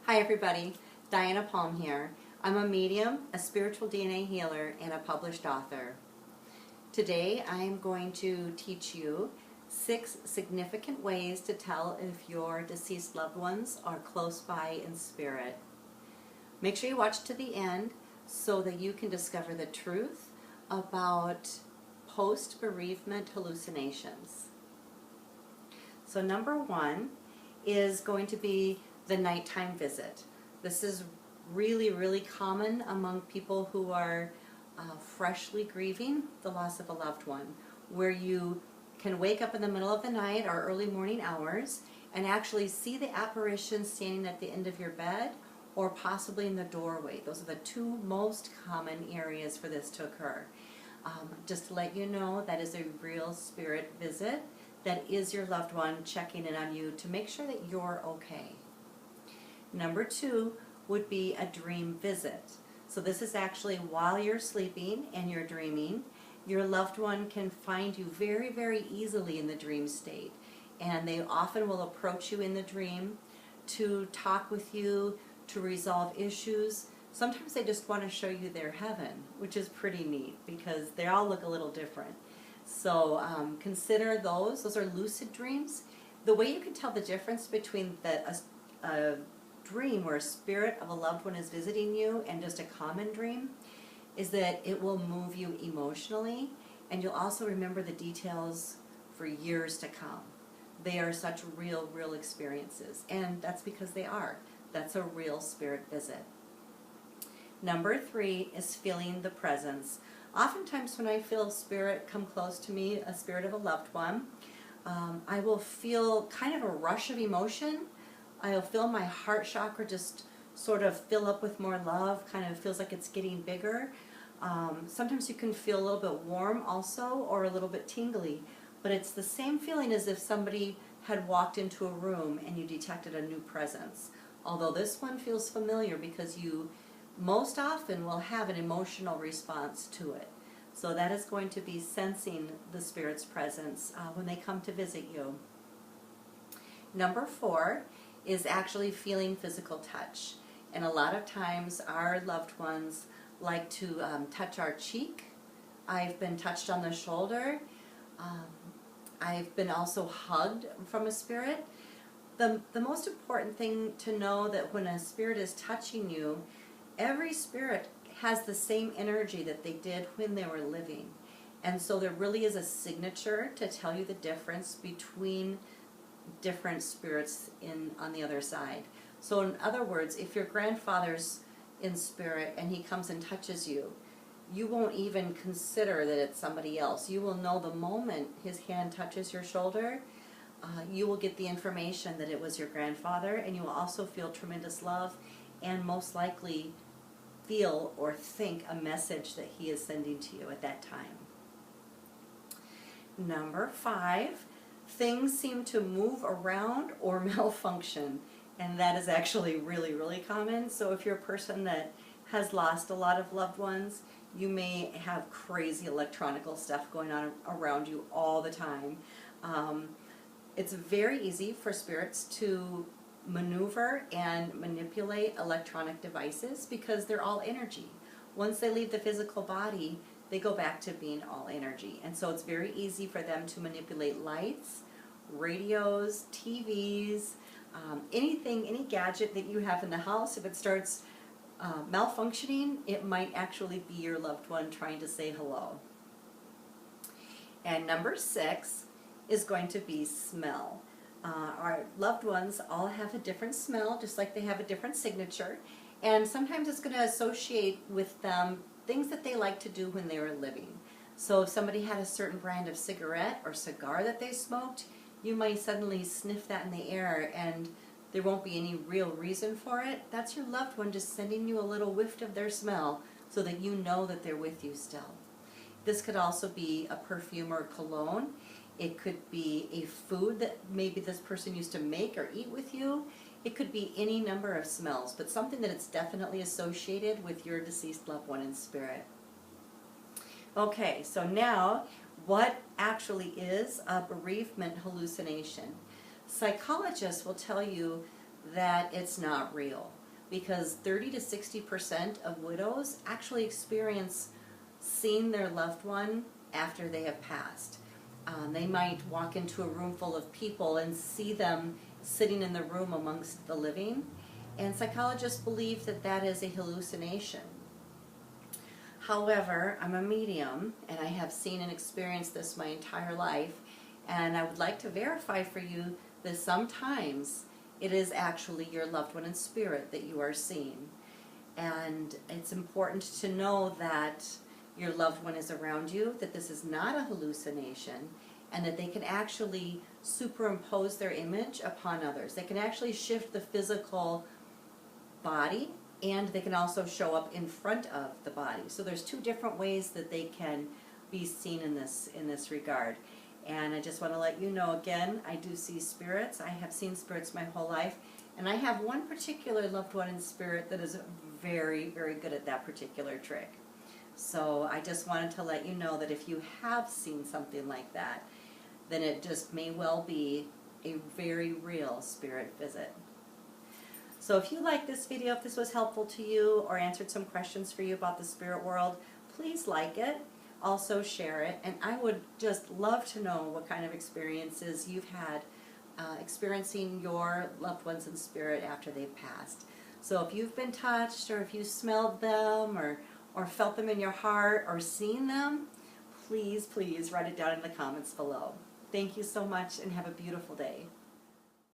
Hi everybody, Diana Palm here. I'm a medium, a spiritual DNA healer, and a published author. Today I am going to teach you 6 significant ways to tell if your deceased loved ones are close by in spirit. Make sure you watch to the end so that you can discover the truth about post-bereavement hallucinations. So number 1 is going to be the nighttime visit. This is really common among people who are freshly grieving the loss of a loved one, where you can wake up in the middle of the night or early morning hours and actually see the apparition standing at the end of your bed or possibly in the doorway. Those are the 2 most common areas for this to occur. Just to let you know, that is a real spirit visit. That is your loved one checking in on you to make sure that you're okay. Number 2 would be a dream visit. So this is actually while you're sleeping and you're dreaming, your loved one can find you very easily in the dream state. And they often will approach you in the dream to talk with you, to resolve issues. Sometimes they just want to show you their heaven, which is pretty neat because they all look a little different. So consider those. Those are lucid dreams. The way you can tell the difference between a dream where a spirit of a loved one is visiting you and just a common dream is that it will move you emotionally, and you'll also remember the details for years to come. They are such real experiences, and that's because they are. That's a real spirit visit. Number 3 is feeling the presence. Oftentimes when I feel spirit come close to me, a spirit of a loved one, I will feel kind of a rush of emotion. I'll feel my heart chakra just sort of fill up with more love, kind of feels like it's getting bigger. Sometimes you can feel a little bit warm also, or a little bit tingly, but it's the same feeling as if somebody had walked into a room and you detected a new presence. Although this one feels familiar because you most often will have an emotional response to it. So that is going to be sensing the spirit's presence when they come to visit you. Number 4 is actually feeling physical touch. And a lot of times our loved ones like to touch our cheek. I've been touched on the shoulder. I've been also hugged from a spirit. The most important thing to know that when a spirit is touching you, every spirit has the same energy that they did when they were living. And so there really is a signature to tell you the difference between different spirits on the other side. So in other words, if your grandfather's in spirit and he comes and touches you, you won't even consider that it's somebody else. You will know the moment his hand touches your shoulder, you will get the information that it was your grandfather, and you will also feel tremendous love and most likely feel or think a message that he is sending to you at that time. Number 5, things seem to move around or malfunction, and that is actually really common. So if you're a person that has lost a lot of loved ones, you may have crazy electronical stuff going on around you all the time. It's very easy for spirits to maneuver and manipulate electronic devices because they're all energy. Once they leave the physical body, they go back to being all energy. And so it's very easy for them to manipulate lights, radios, TVs, anything, any gadget that you have in the house. If it starts malfunctioning, it might actually be your loved one trying to say hello. And number 6 is going to be smell. Our loved ones all have a different smell, just like they have a different signature, and sometimes it's going to associate with them things that they like to do when they were living. So if somebody had a certain brand of cigarette or cigar that they smoked, you might suddenly sniff that in the air and there won't be any real reason for it. That's your loved one just sending you a little whiff of their smell so that you know that they're with you still. This could also be a perfume or cologne. It could be a food that maybe this person used to make or eat with you. It could be any number of smells, but something that it's definitely associated with your deceased loved one in spirit. Okay, so now what actually is a bereavement hallucination? Psychologists will tell you that it's not real, because 30 to 60% of widows actually experience seeing their loved one after they have passed. They might walk into a room full of people and see them sitting in the room amongst the living, and psychologists believe that that is a hallucination. However, I'm a medium, and I have seen and experienced this my entire life, and I would like to verify for you that sometimes it is actually your loved one in spirit that you are seeing. And it's important to know that your loved one is around you, that this is not a hallucination, and that they can actually superimpose their image upon others. They can actually shift the physical body, and they can also show up in front of the body. So there's two different ways that they can be seen in this regard. And I just want to let you know again, I do see spirits. I have seen spirits my whole life, and I have one particular loved one in spirit that is very, very good at that particular trick. So I just wanted to let you know that if you have seen something like that, then it just may well be a very real spirit visit. So if you like this video, if this was helpful to you or answered some questions for you about the spirit world, please like it. Also share it. And I would just love to know what kind of experiences you've had experiencing your loved ones in spirit after they've passed. So if you've been touched, or if you smelled them, or felt them in your heart, or seen them, please, please write it down in the comments below. Thank you so much, and have a beautiful day.